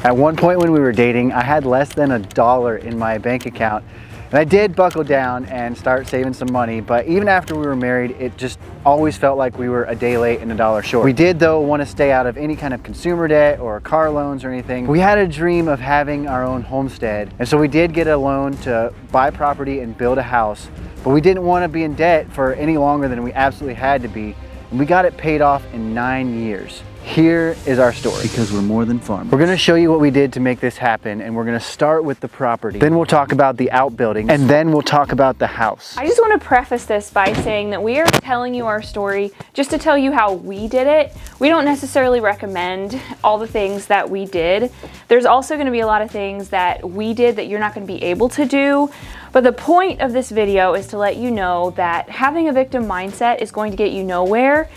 At one point when we were dating, I had less than $1 in my bank account. And I did buckle down and start saving some money, but even after we were married, it just always felt like we were a day late and $1 short. We did though want to stay out of any kind of consumer debt or car loans or anything. We had a dream of having our own homestead, and so we did get a loan to buy property and build a house, but we didn't want to be in debt for any longer than we absolutely had to be, and we got it paid off in 9 years. Here is our story. Because we're more than farmers. We're gonna show you what we did to make this happen, and we're gonna start with the property. Then we'll talk about the outbuildings, and then we'll talk about the house. I just want to preface this by saying that we are telling you our story just to tell you how we did it. We don't necessarily recommend all the things that we did. There's also gonna be a lot of things that we did that you're not gonna be able to do. But the point of this video is to let you know that having a victim mindset is going to get you nowhere.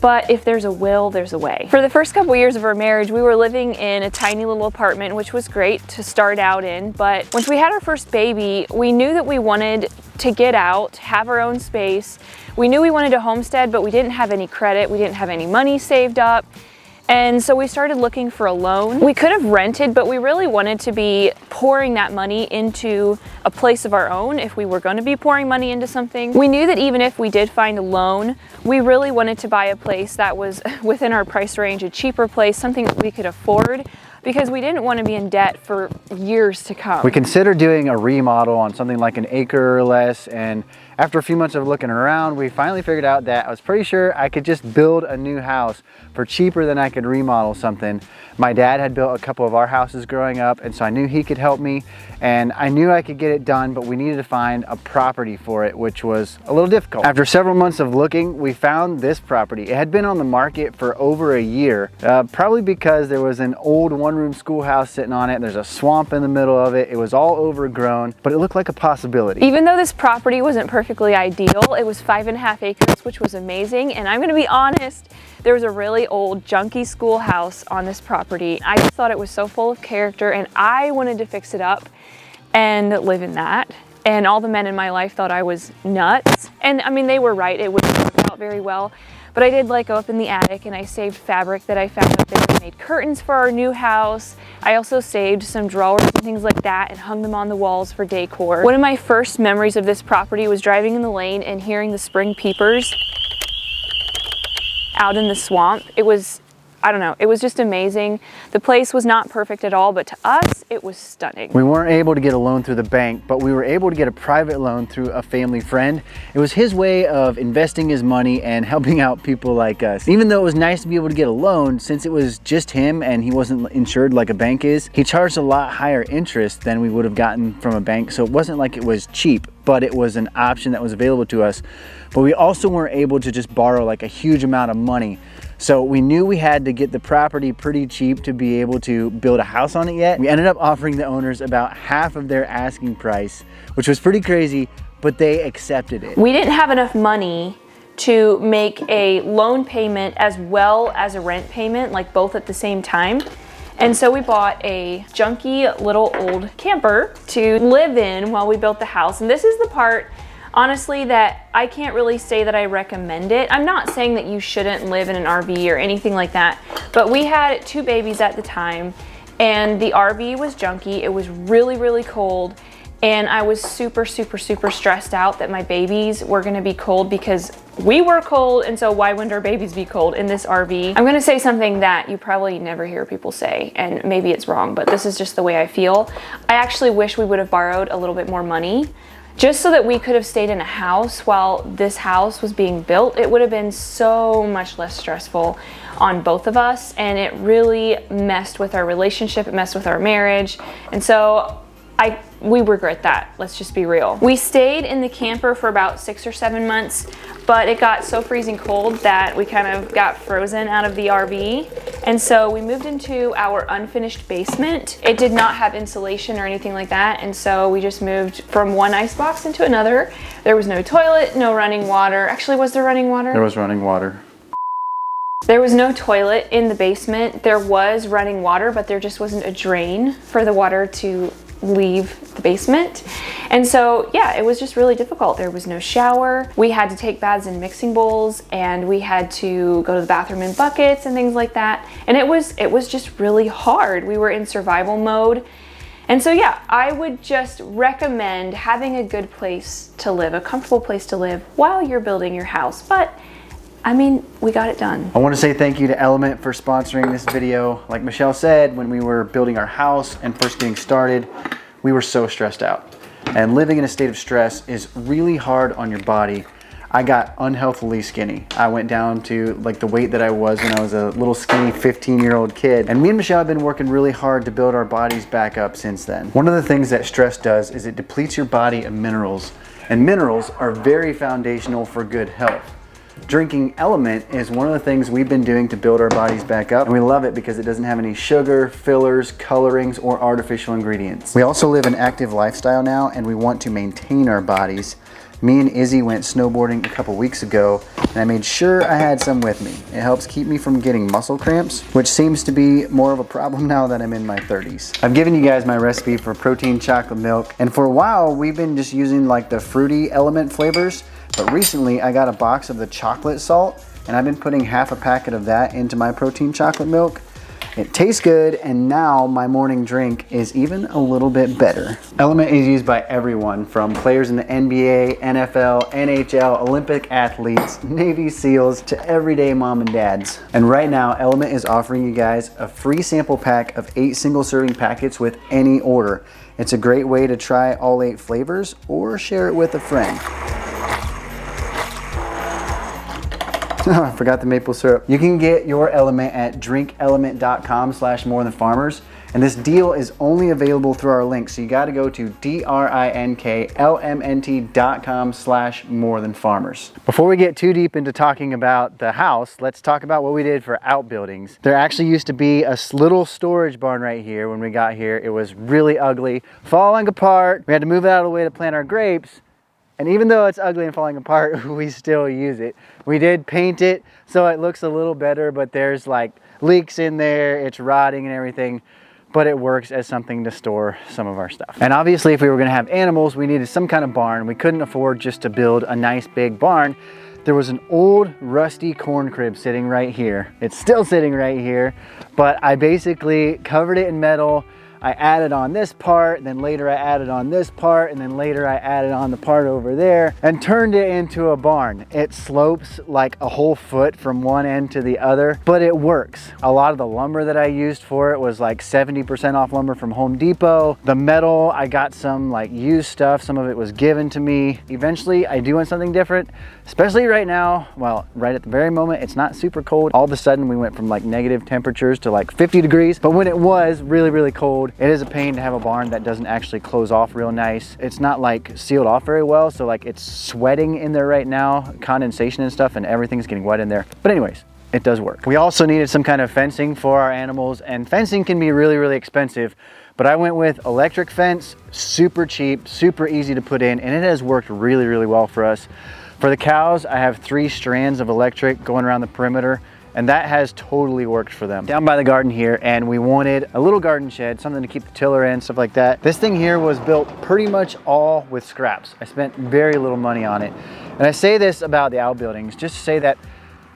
But if there's a will, there's a way. For the first couple years of our marriage, we were living in a tiny little apartment, which was great to start out in. But once we had our first baby, we knew that we wanted to get out, have our own space. We knew we wanted to homestead, but we didn't have any credit. We didn't have any money saved up. And so we started looking for a loan. We could have rented, but we really wanted to be pouring that money into a place of our own if we were going to be pouring money into something. We knew that even if we did find a loan, we really wanted to buy a place that was within our price range, a cheaper place, something that we could afford, because we didn't want to be in debt for years to come. We considered doing a remodel on something like an acre or less, and after a few months of looking around, we finally figured out that I was pretty sure I could just build a new house for cheaper than I could remodel something. My dad had built a couple of our houses growing up, and so I knew he could help me, and I knew I could get it done, but we needed to find a property for it, which was a little difficult. After several months of looking, we found this property. It had been on the market for over a year, probably because there was an old one-room schoolhouse sitting on it. There's a swamp in the middle of it. It was all overgrown, but it looked like a possibility. Even though this property wasn't perfectly ideal, it was 5.5 acres, which was amazing. And I'm gonna be honest, there was a really old junky schoolhouse on this property. I just thought it was so full of character, and I wanted to fix it up and live in that. And all the men in my life thought I was nuts. And I mean, they were right, it wouldn't work out very well. But I did go up in the attic, and I saved fabric that I found up there. I made curtains for our new house. I also saved some drawers and things like that and hung them on the walls for decor. One of my first memories of this property was driving in the lane and hearing the spring peepers out in the swamp. It was, I don't know, it was just amazing. The place was not perfect at all, but to us, it was stunning. We weren't able to get a loan through the bank, but we were able to get a private loan through a family friend. It was his way of investing his money and helping out people like us. Even though it was nice to be able to get a loan, since it was just him and he wasn't insured like a bank is, he charged a lot higher interest than we would have gotten from a bank. So it wasn't like it was cheap, but it was an option that was available to us. But we also weren't able to just borrow like a huge amount of money. So we knew we had to get the property pretty cheap to be able to build a house on it yet. We ended up offering the owners about half of their asking price, which was pretty crazy, but they accepted it. We didn't have enough money to make a loan payment as well as a rent payment, like both at the same time. And so we bought a junky little old camper to live in while we built the house. And this is the part, honestly, that I can't really say that I recommend it. I'm not saying that you shouldn't live in an RV or anything like that, but we had 2 babies at the time, and the RV was junky. It was really, really cold, and I was super, super, super stressed out that my babies were gonna be cold because we were cold, and so why wouldn't our babies be cold in this RV? I'm gonna say something that you probably never hear people say, and maybe it's wrong, but this is just the way I feel. I actually wish we would have borrowed a little bit more money just so that we could have stayed in a house while this house was being built. It would have been so much less stressful on both of us, and it really messed with our relationship, it messed with our marriage, and so we regret that, let's just be real. We stayed in the camper for about 6 or 7 months, but it got so freezing cold that we kind of got frozen out of the RV. And so we moved into our unfinished basement. It did not have insulation or anything like that, and so we just moved from one icebox into another. There was no toilet, no running water. Actually, was there running water? There was running water. There was no toilet in the basement. There was running water, but there just wasn't a drain for the water to leave the basement. And so, yeah, it was just really difficult. There was no shower. We had to take baths in mixing bowls, and we had to go to the bathroom in buckets and things like that. And it was just really hard. We were in survival mode. And so, yeah, I would just recommend having a good place to live, a comfortable place to live while you're building your house. But I mean, we got it done. I want to say thank you to LMNT for sponsoring this video. Like Michelle said, when we were building our house and first getting started, we were so stressed out. And living in a state of stress is really hard on your body. I got unhealthily skinny. I went down to like the weight that I was when I was a little skinny 15-year-old kid. And me and Michelle have been working really hard to build our bodies back up since then. One of the things that stress does is it depletes your body of minerals. And minerals are very foundational for good health. Drinking LMNT is one of the things we've been doing to build our bodies back up, and we love it because it doesn't have any sugar, fillers, colorings, or artificial ingredients. We also live an active lifestyle now, and we want to maintain our bodies. Me and Izzy went snowboarding a couple weeks ago, and I made sure I had some with me. It helps keep me from getting muscle cramps, which seems to be more of a problem now that I'm in my 30s. I've given you guys my recipe for protein chocolate milk, and for a while we've been just using like the fruity LMNT flavors, but recently I got a box of the chocolate salt, and I've been putting half a packet of that into my protein chocolate milk. It tastes good, and now my morning drink is even a little bit better. LMNT is used by everyone from players in the NBA, NFL, NHL, Olympic athletes, Navy SEALs, to everyday mom and dads. And right now, LMNT is offering you guys a free sample pack of 8 single serving packets with any order. It's a great way to try all 8 flavors or share it with a friend. Oh, I forgot the maple syrup. You can get your LMNT at drinklmnt.com/morethanfarmers. And this deal is only available through our link. So you got to go to drinklmnt.com/morethanfarmers. Before we get too deep into talking about the house, let's talk about what we did for outbuildings. There actually used to be a little storage barn right here when we got here. It was really ugly, falling apart. We had to move it out of the way to plant our grapes. And even though it's ugly and falling apart, we still use it. We did paint it so it looks a little better, but there's like leaks in there, it's rotting and everything, but it works as something to store some of our stuff. And obviously if we were gonna have animals, we needed some kind of barn. We couldn't afford just to build a nice big barn. There was an old rusty corn crib sitting right here. It's still sitting right here, but I basically covered it in metal. I added on this part, then later I added on this part, and then later I added on the part over there and turned it into a barn. It slopes like a whole foot from one end to the other, but it works. A lot of the lumber that I used for it was like 70% off lumber from Home Depot. The metal, I got some like used stuff. Some of it was given to me. Eventually I do want something different, especially right now. Well, right at the very moment, it's not super cold. All of a sudden we went from like negative temperatures to like 50 degrees. But when it was really, really cold, it is a pain to have a barn that doesn't actually close off real nice. It's not like sealed off very well, so like it's sweating in there right now, condensation and stuff, and everything's getting wet in there. But anyways, it does work. We also needed some kind of fencing for our animals, and fencing can be really, really expensive, but I went with electric fence, super cheap, super easy to put in, and it has worked really, really well for us. For the cows, I have 3 strands of electric going around the perimeter, and that has totally worked for them. Down by the garden here, and we wanted a little garden shed, something to keep the tiller in, stuff like that. This thing here was built pretty much all with scraps. I spent very little money on it. And I say this about the outbuildings, just to say that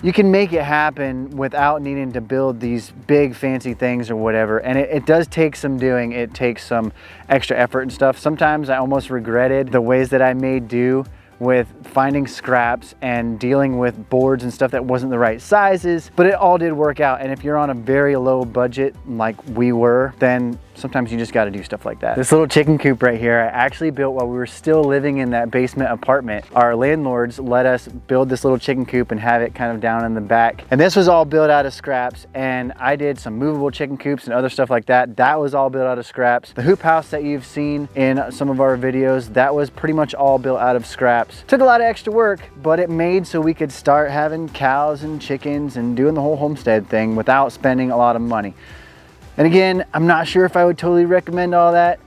you can make it happen without needing to build these big fancy things or whatever. And it does take some doing. It takes some extra effort and stuff. Sometimes I almost regretted the ways that I made do with finding scraps and dealing with boards and stuff that wasn't the right sizes, but it all did work out. And if you're on a very low budget like we were, then sometimes you just got to do stuff like that. This little chicken coop right here, I actually built while we were still living in that basement apartment. Our landlords let us build this little chicken coop and have it kind of down in the back. And this was all built out of scraps, and I did some movable chicken coops and other stuff like that. That was all built out of scraps. The hoop house that you've seen in some of our videos, that was pretty much all built out of scraps. Took a lot of extra work, but it made so we could start having cows and chickens and doing the whole homestead thing without spending a lot of money. And again, I'm not sure if I would totally recommend all that.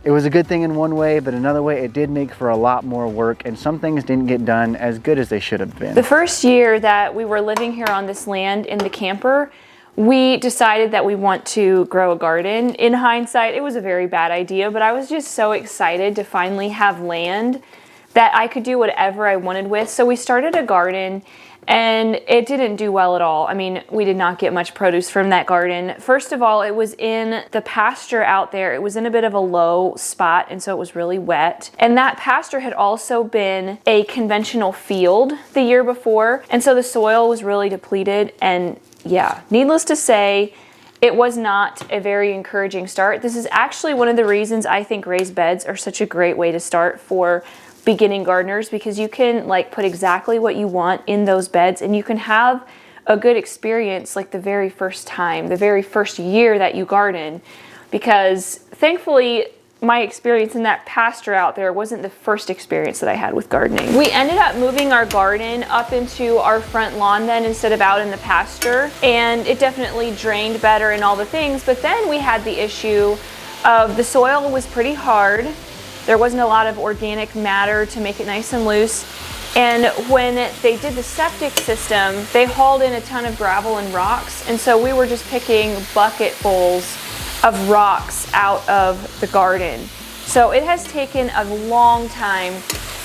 It was a good thing in one way, but another way it did make for a lot more work, and some things didn't get done as good as they should have been. The first year that we were living here on this land in the camper, we decided that we want to grow a garden. In hindsight, it was a very bad idea, but I was just so excited to finally have land that I could do whatever I wanted with. So we started a garden, and it didn't do well at all. I mean, we did not get much produce from that garden. First of all, it was in the pasture out there. It was in a bit of a low spot, and so it was really wet. And that pasture had also been a conventional field the year before, and so the soil was really depleted. And yeah, needless to say, it was not a very encouraging start. This is actually one of the reasons I think raised beds are such a great way to start for beginning gardeners, because you can like put exactly what you want in those beds, and you can have a good experience like the very first time, the very first year that you garden, because thankfully my experience in that pasture out there wasn't the first experience that I had with gardening. We ended up moving our garden up into our front lawn then instead of out in the pasture, and it definitely drained better and all the things, but then we had the issue of the soil was pretty hard. There wasn't a lot of organic matter to make it nice and loose. And when they did the septic system, they hauled in a ton of gravel and rocks, and so we were just picking bucketfuls of rocks out of the garden. So it has taken a long time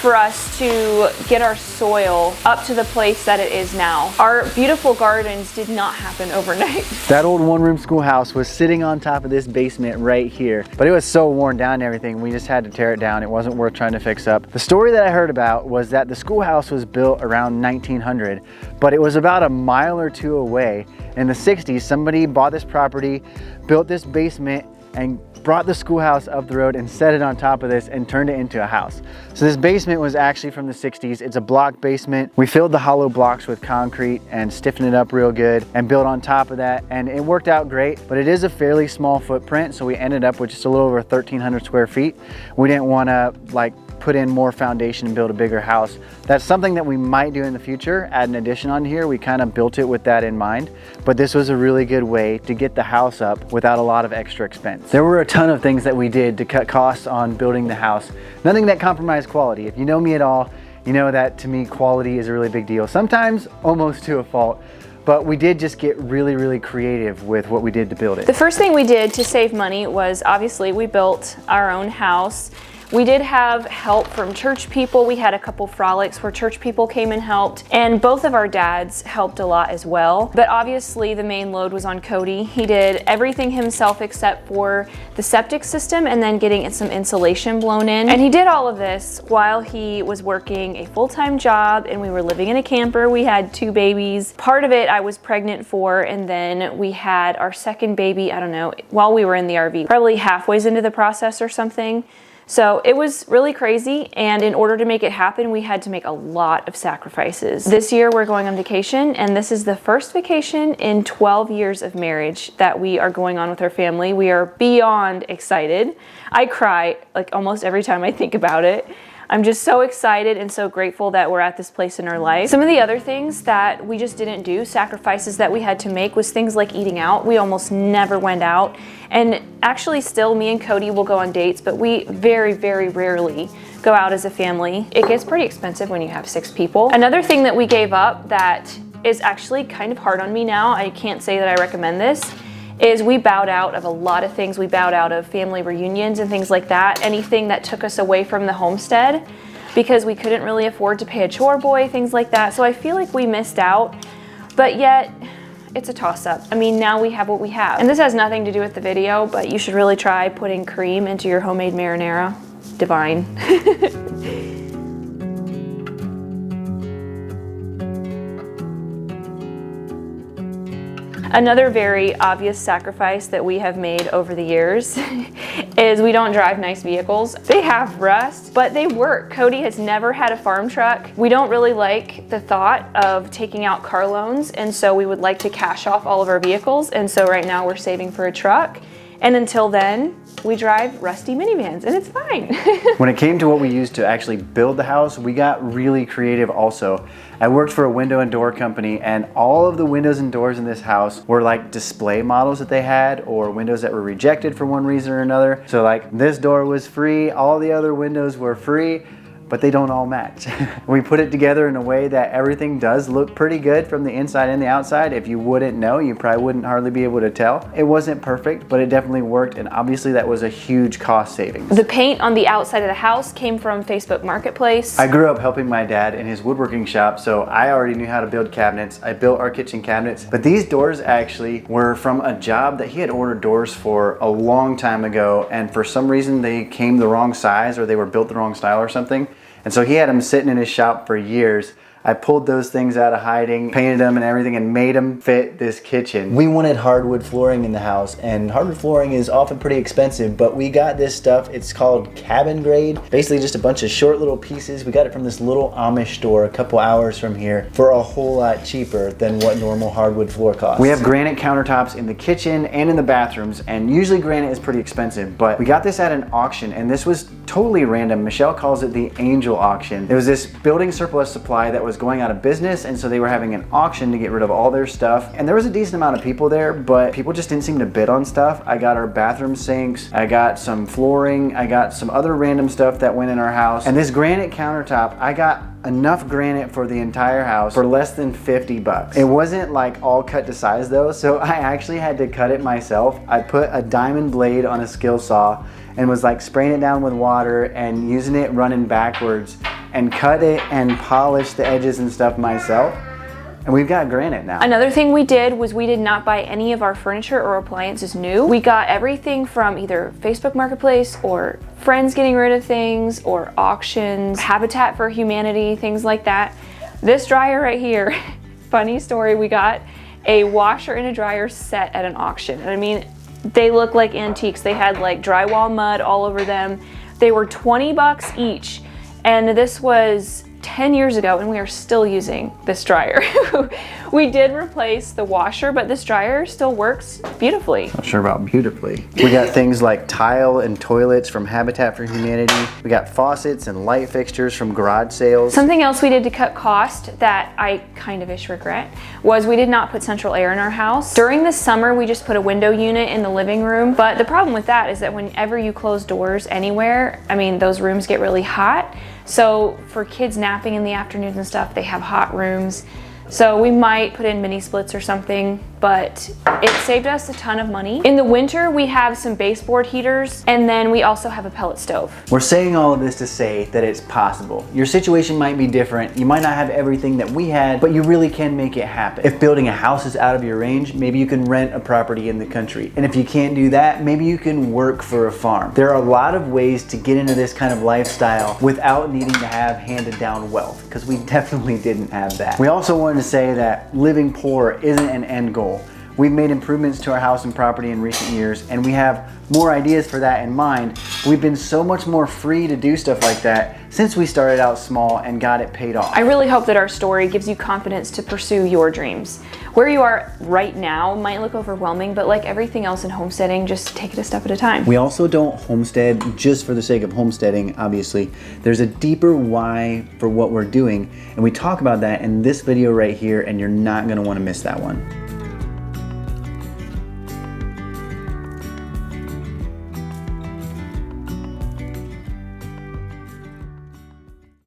for us to get our soil up to the place that it is now. Our beautiful gardens did not happen overnight. That old one-room schoolhouse was sitting on top of this basement right here, but it was so worn down and everything, we just had to tear it down. It wasn't worth trying to fix up. The story that I heard about was that the schoolhouse was built around 1900, but it was about a mile or two away. In the 60s, somebody bought this property, built this basement, and brought the schoolhouse up the road and set it on top of this and turned it into a house. So this basement was actually from the 60s. It's a block basement. We filled the hollow blocks with concrete and stiffened it up real good and built on top of that, and it worked out great, but it is a fairly small footprint, so we ended up with just a little over 1,300 square feet. We didn't want to like put in more foundation and build a bigger house. That's something that we might do in the future, add an addition on here. We kind of built it with that in mind, but this was a really good way to get the house up without a lot of extra expense. There were a ton of things that we did to cut costs on building the house. Nothing that compromised quality. If you know me at all, you know that to me quality is a really big deal, sometimes almost to a fault. But we did just get really, really creative with what we did to build it. The first thing we did to save money was obviously we built our own house. We did have help from church people. We had a couple frolics where church people came and helped, and both of our dads helped a lot as well. But obviously the main load was on Cody. He did everything himself except for the septic system and then getting some insulation blown in. And he did all of this while he was working a full-time job, and we were living in a camper. We had 2 babies. Part of it I was pregnant for, and then we had our second baby, I don't know, while we were in the RV, probably halfway into the process or something. So it was really crazy, and in order to make it happen, we had to make a lot of sacrifices. This year we're going on vacation, and this is the first vacation in 12 years of marriage that we are going on with our family. We are beyond excited. I cry like almost every time I think about it. I'm just so excited and so grateful that we're at this place in our life. Some of the other things that we just didn't do, sacrifices that we had to make, was things like eating out. We almost never went out. And actually still, me and Cody will go on dates, but we very, very rarely go out as a family. It gets pretty expensive when you have 6 people. Another thing that we gave up that is actually kind of hard on me now, I can't say that I recommend this, is we bowed out of a lot of things. We bowed out of family reunions and things like that. Anything that took us away from the homestead, because we couldn't really afford to pay a chore boy, things like that. So I feel like we missed out, but yet it's a toss-up. I mean, now we have what we have. And this has nothing to do with the video, but you should really try putting cream into your homemade marinara. Divine. Another very obvious sacrifice that we have made over the years is we don't drive nice vehicles. They have rust, but they work. Cody has never had a farm truck. We don't really like the thought of taking out car loans, and so we would like to cash off all of our vehicles, and so right now we're saving for a truck. And until then, we drive rusty minivans, and it's fine. When it came to what we used to actually build the house, we got really creative also. I worked for a window and door company, and all of the windows and doors in this house were like display models that they had, or windows that were rejected for one reason or another. So like this door was free, all the other windows were free, but they don't all match. We put it together in a way that everything does look pretty good from the inside and the outside. If you wouldn't know, you probably wouldn't hardly be able to tell. It wasn't perfect, but it definitely worked, and obviously that was a huge cost savings. The paint on the outside of the house came from Facebook Marketplace. I grew up helping my dad in his woodworking shop, so I already knew how to build cabinets. I built our kitchen cabinets, but these doors actually were from a job that he had ordered doors for a long time ago, and for some reason they came the wrong size or they were built the wrong style or something. And so he had them sitting in his shop for years. I pulled those things out of hiding, painted them and everything, and made them fit this kitchen. We wanted hardwood flooring in the house, and hardwood flooring is often pretty expensive, but we got this stuff. It's called cabin grade. Basically just a bunch of short little pieces. We got it from this little Amish store a couple hours from here for a whole lot cheaper than what normal hardwood floor costs. We have granite countertops in the kitchen and in the bathrooms, and usually granite is pretty expensive, but we got this at an auction, and this was totally random. Michelle calls it the angel auction. It was this building surplus supply that was going out of business, and so they were having an auction to get rid of all their stuff, and there was a decent amount of people there, but people just didn't seem to bid on stuff. I got our bathroom sinks, I got some flooring, I got some other random stuff that went in our house, and this granite countertop, I got enough granite for the entire house for less than 50 bucks. It wasn't like all cut to size though, so I actually had to cut it myself. I put a diamond blade on a skill saw and was like spraying it down with water and using it running backwards, and cut it and polish the edges and stuff myself. And we've got granite now. Another thing we did was we did not buy any of our furniture or appliances new. We got everything from either Facebook Marketplace or friends getting rid of things or auctions, Habitat for Humanity, things like that. This dryer right here, funny story, we got a washer and a dryer set at an auction. And I mean, they look like antiques. They had like drywall mud all over them. They were 20 bucks each. And this was 10 years ago, and we are still using this dryer. We did replace the washer, but this dryer still works beautifully. Not sure about beautifully. We got things like tile and toilets from Habitat for Humanity. We got faucets and light fixtures from garage sales. Something else we did to cut cost that I kind of ish regret was we did not put central air in our house. During the summer, we just put a window unit in the living room, but the problem with that is that whenever you close doors anywhere, I mean, those rooms get really hot. So for kids napping in the afternoons and stuff, they have hot rooms. So we might put in mini splits or something, but it saved us a ton of money. In the winter, we have some baseboard heaters, and then we also have a pellet stove. We're saying all of this to say that it's possible. Your situation might be different. You might not have everything that we had, but you really can make it happen. If building a house is out of your range, maybe you can rent a property in the country. And if you can't do that, maybe you can work for a farm. There are a lot of ways to get into this kind of lifestyle without needing to have handed down wealth, because we definitely didn't have that. We also wanted to say that living poor isn't an end goal. We've made improvements to our house and property in recent years, and we have more ideas for that in mind. We've been so much more free to do stuff like that since we started out small and got it paid off. I really hope that our story gives you confidence to pursue your dreams. Where you are right now might look overwhelming, but like everything else in homesteading, just take it a step at a time. We also don't homestead just for the sake of homesteading, obviously. There's a deeper why for what we're doing, and we talk about that in this video right here, and you're not gonna wanna miss that one.